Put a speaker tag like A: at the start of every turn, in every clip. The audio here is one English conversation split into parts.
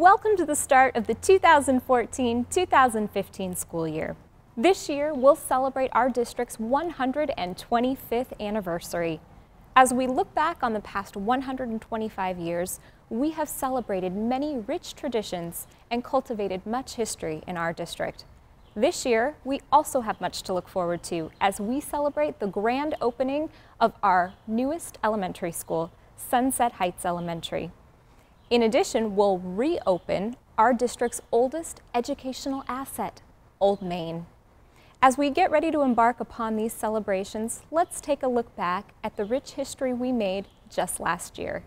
A: Welcome to the start of the 2014-2015 school year. This year, we'll celebrate our district's 125th anniversary. As we look back on the past 125 years, we have celebrated many rich traditions and cultivated much history in our district. This year, we also have much to look forward to as we celebrate the grand opening of our newest elementary school, Sunset Heights Elementary. In addition, we'll reopen our district's oldest educational asset, Old Main. As we get ready to embark upon these celebrations, let's take a look back at the rich history we made just last year.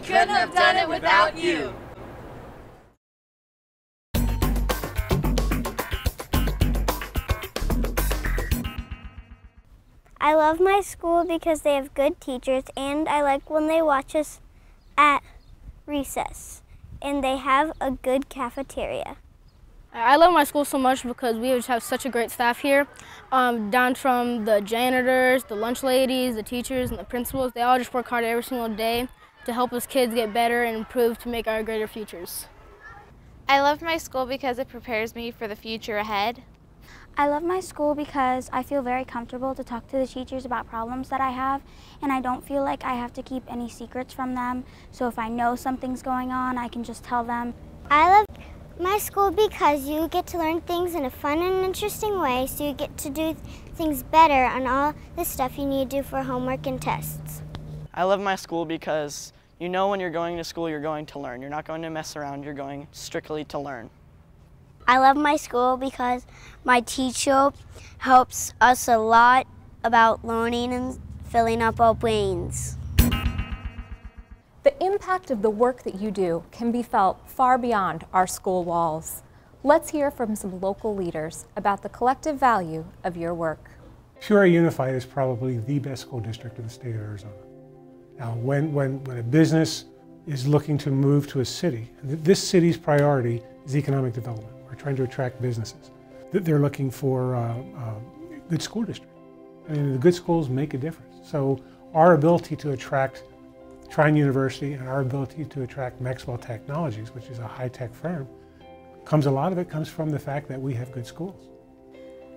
B: Couldn't have done it without you.
C: I love my school because they have good teachers, and I like when they watch us at recess, and they have a good cafeteria.
D: I love my school so much because we just have such a great staff here, down from the janitors, the lunch ladies, the teachers, and the principals. They all just work hard every single day to help us kids get better and improve to make our greater futures.
E: I love my school because it prepares me for the future ahead.
F: I love my school because I feel very comfortable to talk to the teachers about problems that I have, and I don't feel like I have to keep any secrets from them. So if I know something's going on, I can just tell them.
C: I love my school because you get to learn things in a fun and interesting way, so you get to do things better on all the stuff you need to do for homework and tests.
G: I love my school because you know when you're going to school, you're going to learn. You're not going to mess around, you're going strictly to learn.
C: I love my school because my teacher helps us a lot about learning and filling up our brains.
A: The impact of the work that you do can be felt far beyond our school walls. Let's hear from some local leaders about the collective value of your work.
H: Peoria Unified is probably the best school district in the state of Arizona. Now, when a business is looking to move to a city, this city's priority is economic development. We're trying to attract businesses. They're looking for a good school district. I mean, the good schools make a difference. So our ability to attract Trine University and our ability to attract Maxwell Technologies, which is a high-tech firm, a lot of it comes from the fact that we have good schools.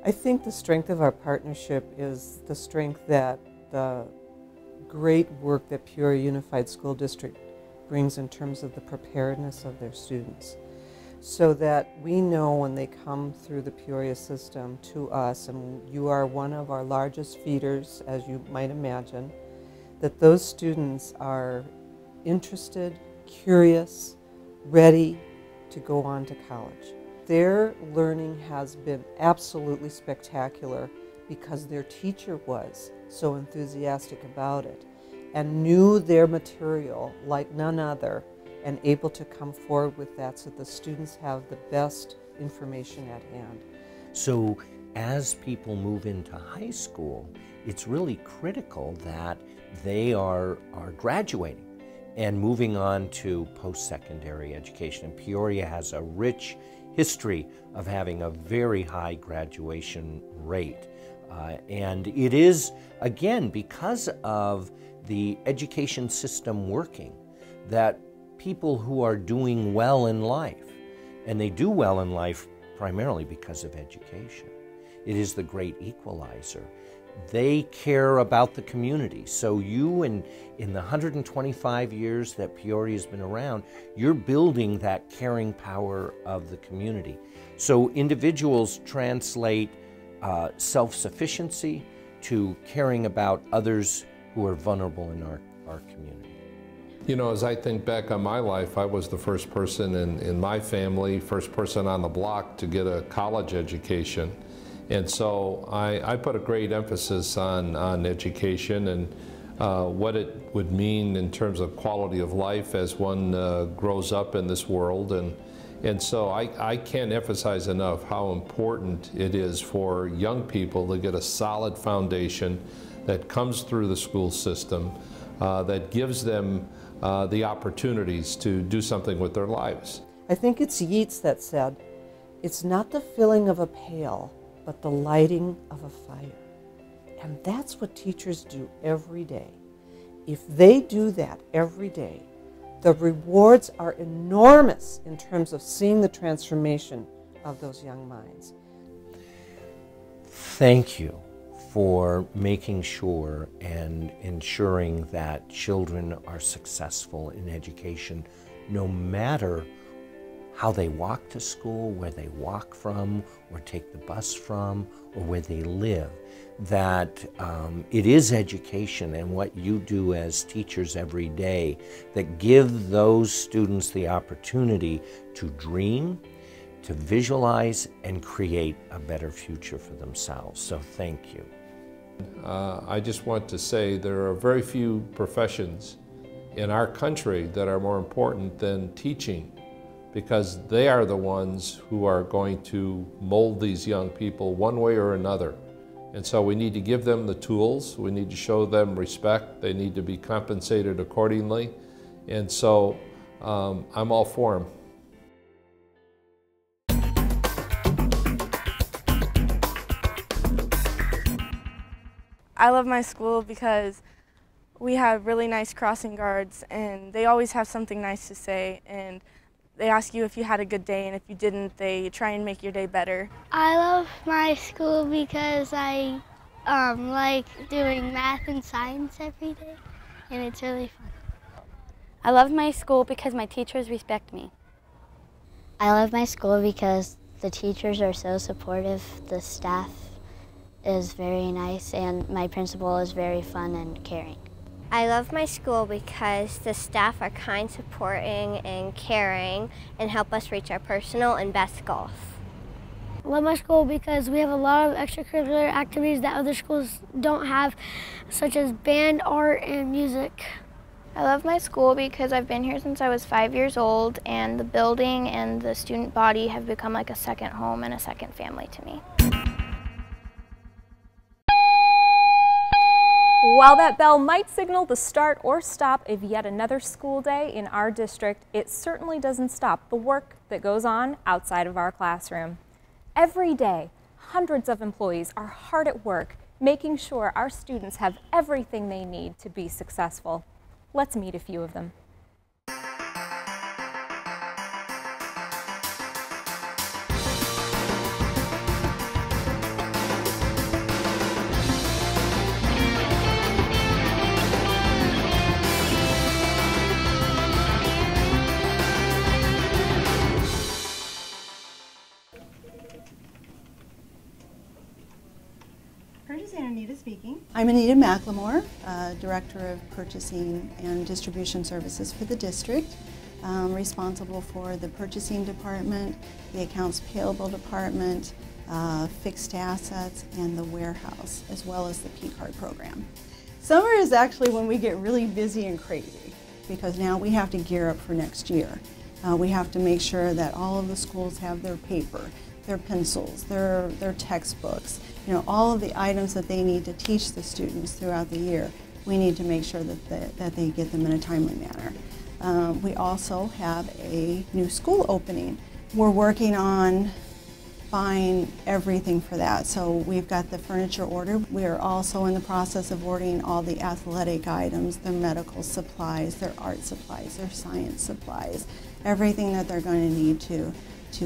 I: I think the strength of our partnership is the strength that the great work that Peoria Unified School District brings in terms of the preparedness of their students, so that we know when they come through the Peoria system to us, and you are one of our largest feeders, as you might imagine, that those students are interested, curious, ready to go on to college. their learning has been absolutely spectacular because their teacher was so enthusiastic about it and knew their material like none other and able to come forward with that so the students have the best information at hand.
J: So as people move into high school, it's really critical that they are graduating and moving on to post-secondary education. And Peoria has a rich history of having a very high graduation rate. And it is, again, because of the education system working, that people who are doing well in life, and they do well in life primarily because of education. It is the great equalizer. They care about the community. So you, in the 125 years that Peoria has been around, you're building that caring power of the community. So individuals translate self-sufficiency to caring about others who are vulnerable in our community.
K: You know, as I think back on my life, I was the first person in my family, first person on the block to get a college education. And so I put a great emphasis on education and what it would mean in terms of quality of life as one grows up in this world. And so I can't emphasize enough how important it is for young people to get a solid foundation that comes through the school system, that gives them the opportunities to do something with their lives.
I: I think it's Yeats that said, "It's not the filling of a pail, but the lighting of a fire." And that's what teachers do every day. If they do that every day, the rewards are enormous in terms of seeing the transformation of those young minds.
J: Thank you for making sure and ensuring that children are successful in education, no matter how they walk to school, where they walk from, or take the bus from, or where they live. That it is education and what you do as teachers every day that give those students the opportunity to dream, to visualize, and create a better future for themselves. So thank you.
K: I just want to say there are very few professions in our country that are more important than teaching, because they are the ones who are going to mold these young people one way or another. And so we need to give them the tools, we need to show them respect, they need to be compensated accordingly. And so I'm all for them.
L: I love my school because we have really nice crossing guards and they always have something nice to say, and they ask you if you had a good day, and if you didn't, they try and make your day better.
M: I love my school because I like doing math and science every day, and it's really fun.
N: I love my school because my teachers respect me.
C: I love my school because the teachers are so supportive, the staff is very nice, and my principal is very fun and caring.
O: I love my school because the staff are kind, supporting, and caring, and help us reach our personal and best goals.
M: I love my school because we have a lot of extracurricular activities that other schools don't have, such as band, art, and music.
P: I love my school because I've been here since I was 5 years old, and the building and the student body have become like a second home and a second family to me.
A: While that bell might signal the start or stop of yet another school day in our district, it certainly doesn't stop the work that goes on outside of our classroom. Every day, hundreds of employees are hard at work making sure our students have everything they need to be successful. Let's meet a few of them.
Q: Speaking. I'm Anita McLemore, Director of Purchasing and Distribution Services for the district. responsible for the purchasing department, the accounts payable department, fixed assets, and the warehouse, as well as the P-card program. Summer is actually when we get really busy and crazy, because now we have to gear up for next year. We have to make sure that all of the schools have their paper, their pencils, their textbooks, all of the items that they need to teach the students throughout the year. We need to make sure that they get them in a timely manner. We also have a new school opening. We're working on buying everything for that. So we've got the furniture ordered. We are also in the process of ordering all the athletic items, their medical supplies, their art supplies, their science supplies, everything that they're going to need to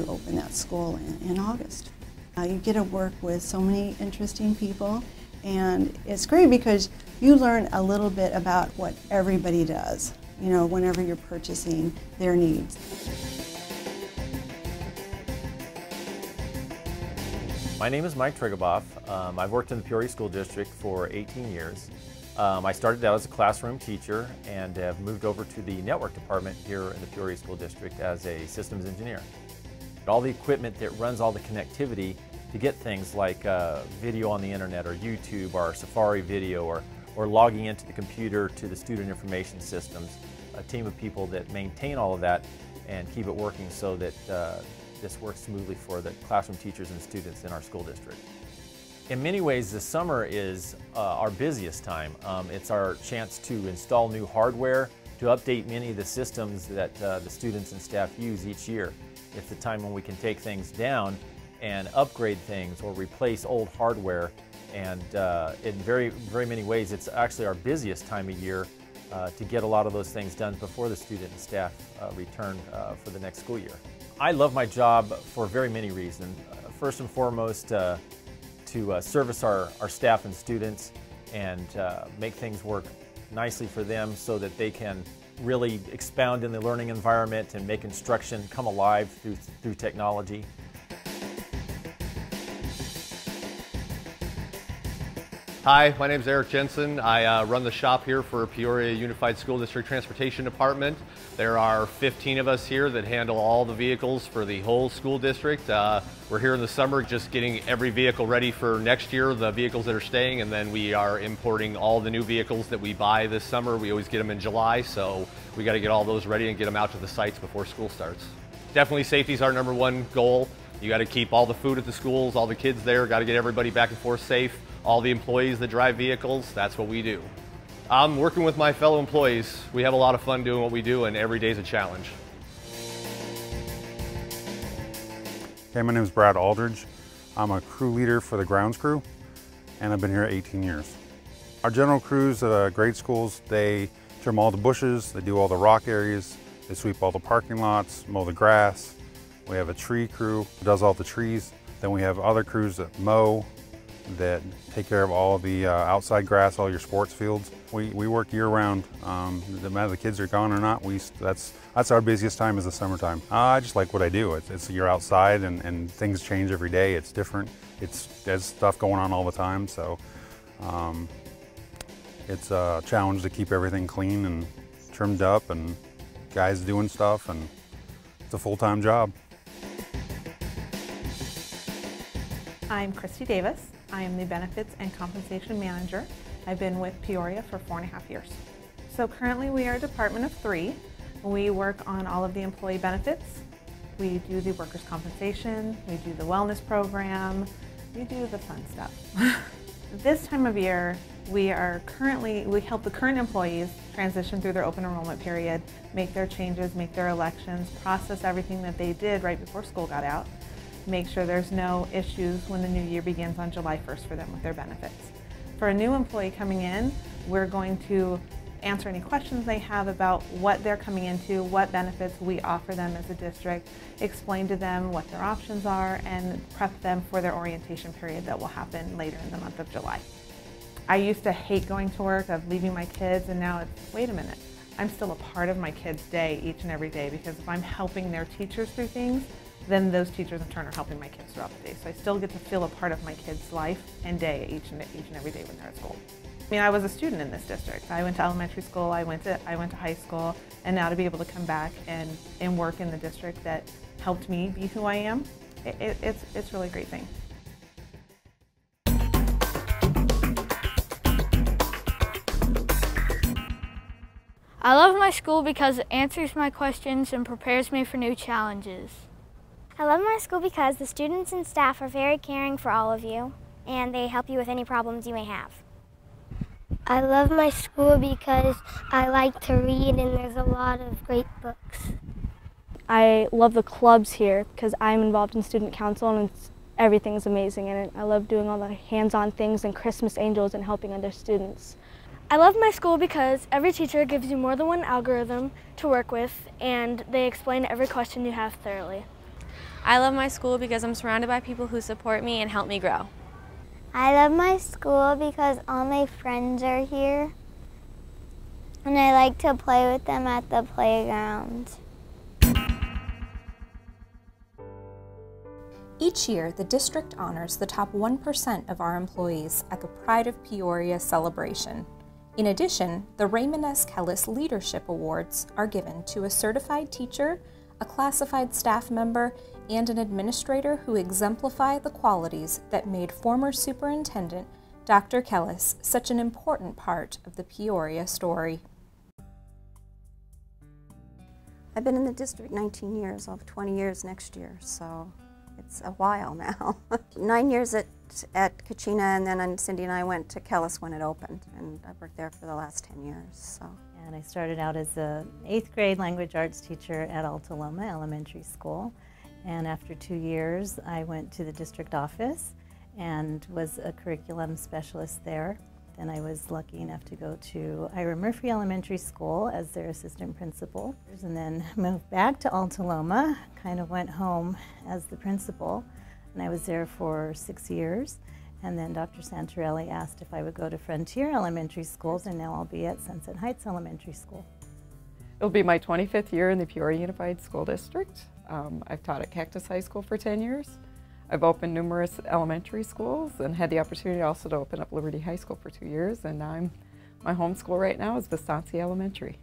Q: open that school in August. You get to work with so many interesting people, and it's great because you learn a little bit about what everybody does, whenever you're purchasing their needs.
R: My name is Mike Trigoboff. I've worked in the Peoria School District for 18 years. I started out as a classroom teacher and have moved over to the network department here in the Peoria School District as a systems engineer. All the equipment that runs all the connectivity to get things like video on the internet or YouTube or Safari video or logging into the computer to the student information systems, a team of people that maintain all of that and keep it working so that this works smoothly for the classroom teachers and students in our school district. In many ways, the summer is our busiest time. It's our chance to install new hardware, to update many of the systems that the students and staff use each year. It's the time when we can take things down and upgrade things or replace old hardware, and in very many ways, it's actually our busiest time of year to get a lot of those things done before the student and staff return for the next school year. I love my job for very many reasons. First and foremost, to service our staff and students and make things work nicely for them so that they can really expound in the learning environment and make instruction come alive through technology.
S: Hi, my name is Eric Jensen. I run the shop here for Peoria Unified School District Transportation Department. There are 15 of us here that handle all the vehicles for the whole school district. We're here in the summer just getting every vehicle ready for next year, the vehicles that are staying, and then we are importing all the new vehicles that we buy this summer. We always get them in July, so we got to get all those ready and get them out to the sites before school starts. Definitely safety is our #1 goal. You got to keep all the food at the schools, all the kids there, got to get everybody back and forth safe. All the employees that drive vehicles, that's what we do. I'm working with my fellow employees. We have a lot of fun doing what we do, and every day is a challenge.
T: Okay, my name is Brad Aldridge. I'm a crew leader for the grounds crew, and I've been here 18 years. Our general crews at grade schools, they trim all the bushes, they do all the rock areas, they sweep all the parking lots, mow the grass. We have a tree crew that does all the trees. Then we have other crews that mow, that take care of all the outside grass, all your sports fields. We work year-round. No matter the kids are gone or not, that's our busiest time is the summertime. I just like what I do. You're outside and things change every day. It's different. There's stuff going on all the time, so it's a challenge to keep everything clean and trimmed up and guys doing stuff, and it's a full-time job.
U: I'm Christy Davis. I am the Benefits and Compensation Manager. I've been with Peoria for 4.5 years. So currently we are a department of 3. We work on all of the employee benefits. We do the workers' compensation, we do the wellness program, we do the fun stuff. This time of year, we help the current employees transition through their open enrollment period, make their changes, make their elections, process everything that they did right before school got out, make sure there's no issues when the new year begins on July 1st for them with their benefits. For a new employee coming in, we're going to answer any questions they have about what they're coming into, what benefits we offer them as a district, explain to them what their options are, and prep them for their orientation period that will happen later in the month of July. I used to hate going to work, of leaving my kids, and now it's, wait a minute, I'm still a part of my kids' day each and every day, because if I'm helping their teachers through things, then those teachers in turn are helping my kids throughout the day. So I still get to feel a part of my kids' life and day each and every day when they're at school. I mean, I was a student in this district. I went to elementary school, I went to high school, and now to be able to come back and work in the district that helped me be who I am, it's really a great thing.
B: I love my school because it answers my questions and prepares me for new challenges.
C: I love my school because the students and staff are very caring for all of you, and they help you with any problems you may have.
M: I love my school because I like to read and there's a lot of great books.
D: I love the clubs here because I'm involved in student council and everything's amazing in it. I love doing all the hands-on things and Christmas angels and helping other students.
B: I love my school because every teacher gives you more than one algorithm to work with and they explain every question you have thoroughly.
V: I love my school because I'm surrounded by people who support me and help me grow.
C: I love my school because all my friends are here and I like to play with them at the playground.
A: Each year, the district honors the top 1% of our employees at the Pride of Peoria celebration. In addition, the Raymond S. Kellis Leadership Awards are given to a certified teacher, a classified staff member, and an administrator who exemplify the qualities that made former Superintendent Dr. Kellis such an important part of the Peoria story.
W: I've been in the district 19 years, I'll have 20 years next year, so it's a while now. 9 years at Kachina, and then Cindy and I went to Kellis when it opened, and I've worked there for the last 10 years. So.
X: And I started out as an 8th grade language arts teacher at Alta Loma Elementary School, and after 2 years I went to the district office and was a curriculum specialist there. Then I was lucky enough to go to Ira Murphy Elementary School as their assistant principal, and then moved back to Alta Loma, kind of went home as the principal, and I was there for 6 years. And then Dr. Santorelli asked if I would go to Frontier Elementary Schools, and now I'll be at Sunset Heights Elementary School.
Y: It'll be my 25th year in the Peoria Unified School District. I've taught at Cactus High School for 10 years. I've opened numerous elementary schools and had the opportunity also to open up Liberty High School for 2 years, and now my home school right now is Vistancia Elementary.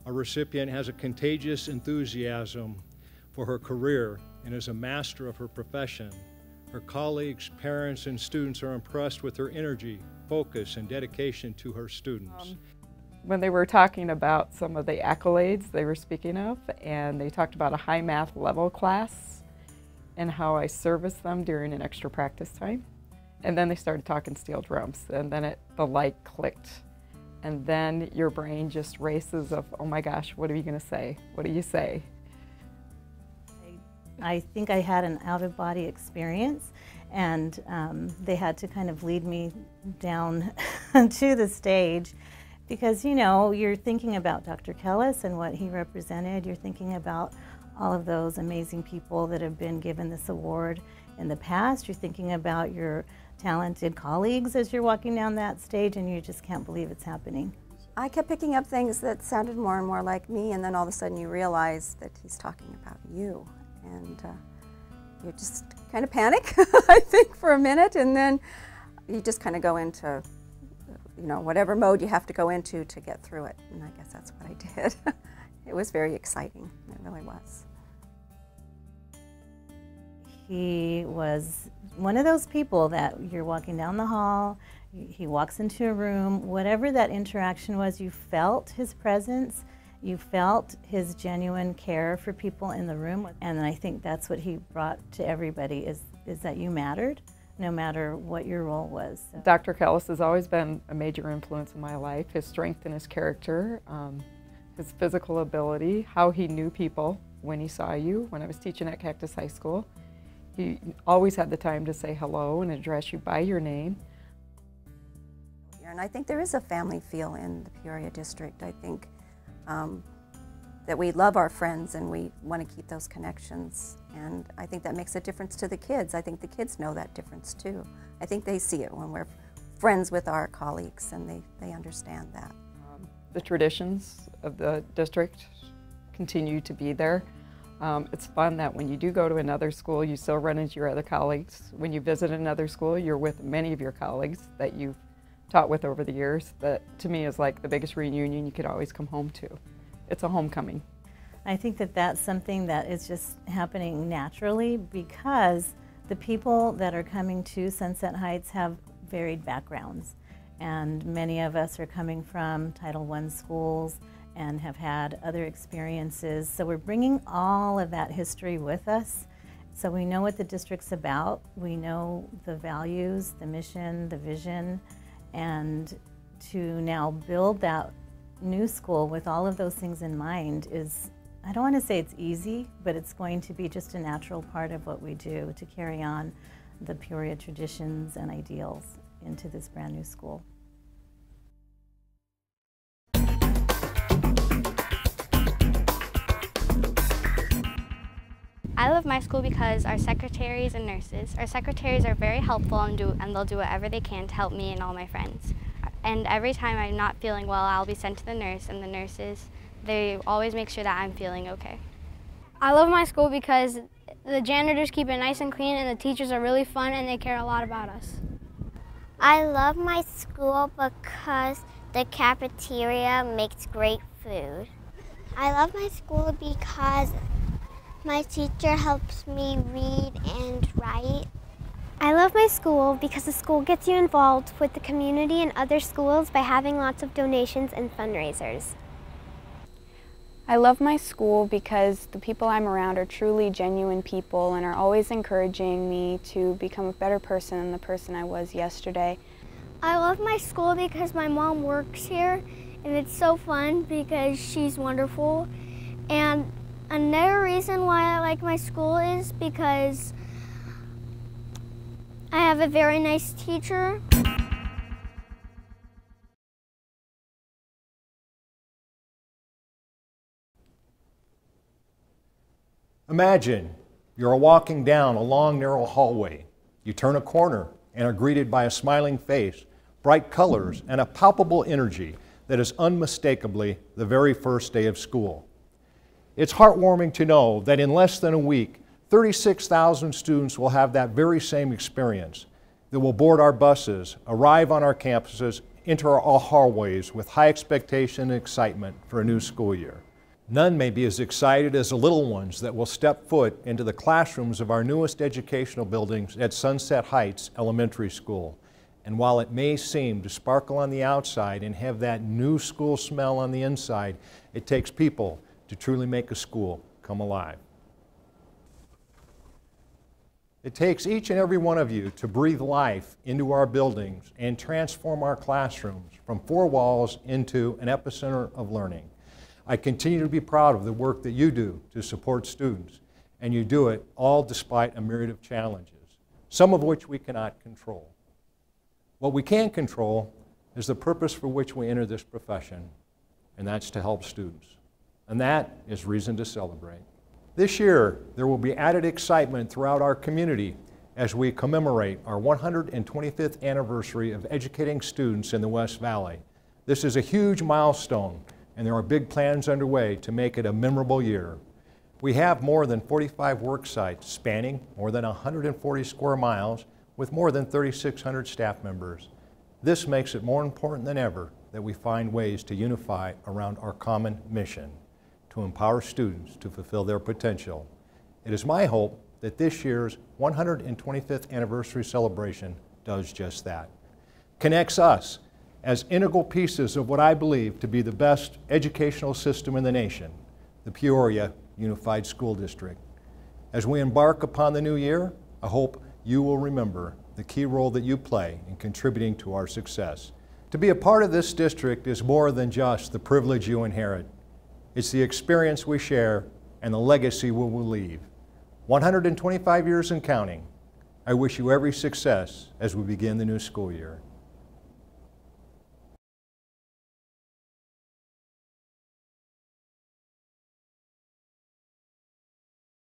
Z: Our recipient has a contagious enthusiasm for her career and is a master of her profession. Her colleagues, parents, and students are impressed with her energy, focus, and dedication to her students.
Y: When they were talking about some of the accolades they were speaking of, and they talked about a high math level class and how I serviced them during an extra practice time. And then they started talking steel drums, and then the light clicked. And then your brain just races of, oh my gosh, what are you going to say? What do you say?
X: I think I had an out-of-body experience, and they had to kind of lead me down to the stage because, you know, you're thinking about Dr. Kellis and what he represented. You're thinking about all of those amazing people that have been given this award in the past. You're thinking about your talented colleagues as you're walking down that stage, and you just can't believe it's happening.
W: I kept picking up things that sounded more and more like me, and then all of a sudden you realize that he's talking about you. And you just kind of panic, I think, for a minute, and then you just kind of go into, you know, whatever mode you have to go into to get through it. And I guess that's what I did. It was very exciting. It really was.
X: He was one of those people that you're walking down the hall, he walks into a room, whatever that interaction was, you felt his presence. You felt his genuine care for people in the room, and I think that's what he brought to everybody is that you mattered, no matter what your role was. So.
Y: Dr. Kellis has always been a major influence in my life. His strength and his character, his physical ability, how he knew people when he saw you. When I was teaching at Cactus High School, he always had the time to say hello and address you by your name.
W: And I think there is a family feel in the Peoria district. I think that we love our friends and we want to keep those connections, and I think that makes a difference to the kids. I think the kids know that difference too. I think they see it when we're friends with our colleagues, and they understand that.
Y: The traditions of the district continue to be there. It's fun that when you do go to another school, you still run into your other colleagues. When you visit another school, you're with many of your colleagues that you've taught with over the years that to me is like the biggest reunion you could always come home to. It's a homecoming.
X: I think that that's something that is just happening naturally because the people that are coming to Sunset Heights have varied backgrounds. And many of us are coming from Title I schools and have had other experiences. So we're bringing all of that history with us. So we know what the district's about. We know the values, the mission, the vision, and to now build that new school with all of those things in mind is, I don't want to say it's easy, but it's going to be just a natural part of what we do to carry on the Peoria traditions and ideals into this brand new school.
E: I love my school because our secretaries and nurses. Our secretaries are very helpful and they'll do whatever they can to help me and all my friends. And every time I'm not feeling well, I'll be sent to the nurse, and the nurses, they always make sure that I'm feeling okay.
B: I love my school because the janitors keep it nice and clean, and the teachers are really fun and they care a lot about us.
C: I love my school because the cafeteria makes great food. I love my school because my teacher helps me read and write.
F: I love my school because the school gets you involved with the community and other schools by having lots of donations and fundraisers.
G: I love my school because the people I'm around are truly genuine people and are always encouraging me to become a better person than the person I was yesterday.
B: I love my school because my mom works here, and it's so fun because she's wonderful. And another reason why I like my school is because I have a very nice teacher.
Z: Imagine you're walking down a long, narrow hallway. You turn a corner and are greeted by a smiling face, bright colors, and a palpable energy that is unmistakably the very first day of school. It's heartwarming to know that in less than a week, 36,000 students will have that very same experience. They will board our buses, arrive on our campuses, enter our hallways with high expectation and excitement for a new school year. None may be as excited as the little ones that will step foot into the classrooms of our newest educational buildings at Sunset Heights Elementary School. And while it may seem to sparkle on the outside and have that new school smell on the inside, it takes people to truly make a school come alive. It takes each and every one of you to breathe life into our buildings and transform our classrooms from four walls into an epicenter of learning. I continue to be proud of the work that you do to support students, and you do it all despite a myriad of challenges, some of which we cannot control. What we can control is the purpose for which we enter this profession, and that's to help students. And that is reason to celebrate. This year, there will be added excitement throughout our community as we commemorate our 125th anniversary of educating students in the West Valley. This is a huge milestone, and there are big plans underway to make it a memorable year. We have more than 45 work sites spanning more than 140 square miles with more than 3,600 staff members. This makes it more important than ever that we find ways to unify around our common mission, to empower students to fulfill their potential. It is my hope that this year's 125th anniversary celebration does just that. Connects us as integral pieces of what I believe to be the best educational system in the nation, the Peoria Unified School District. As we embark upon the new year, I hope you will remember the key role that you play in contributing to our success. To be a part of this district is more than just the privilege you inherit. It's the experience we share and the legacy we will leave. 125 years and counting. I wish you every success as we begin the new school year.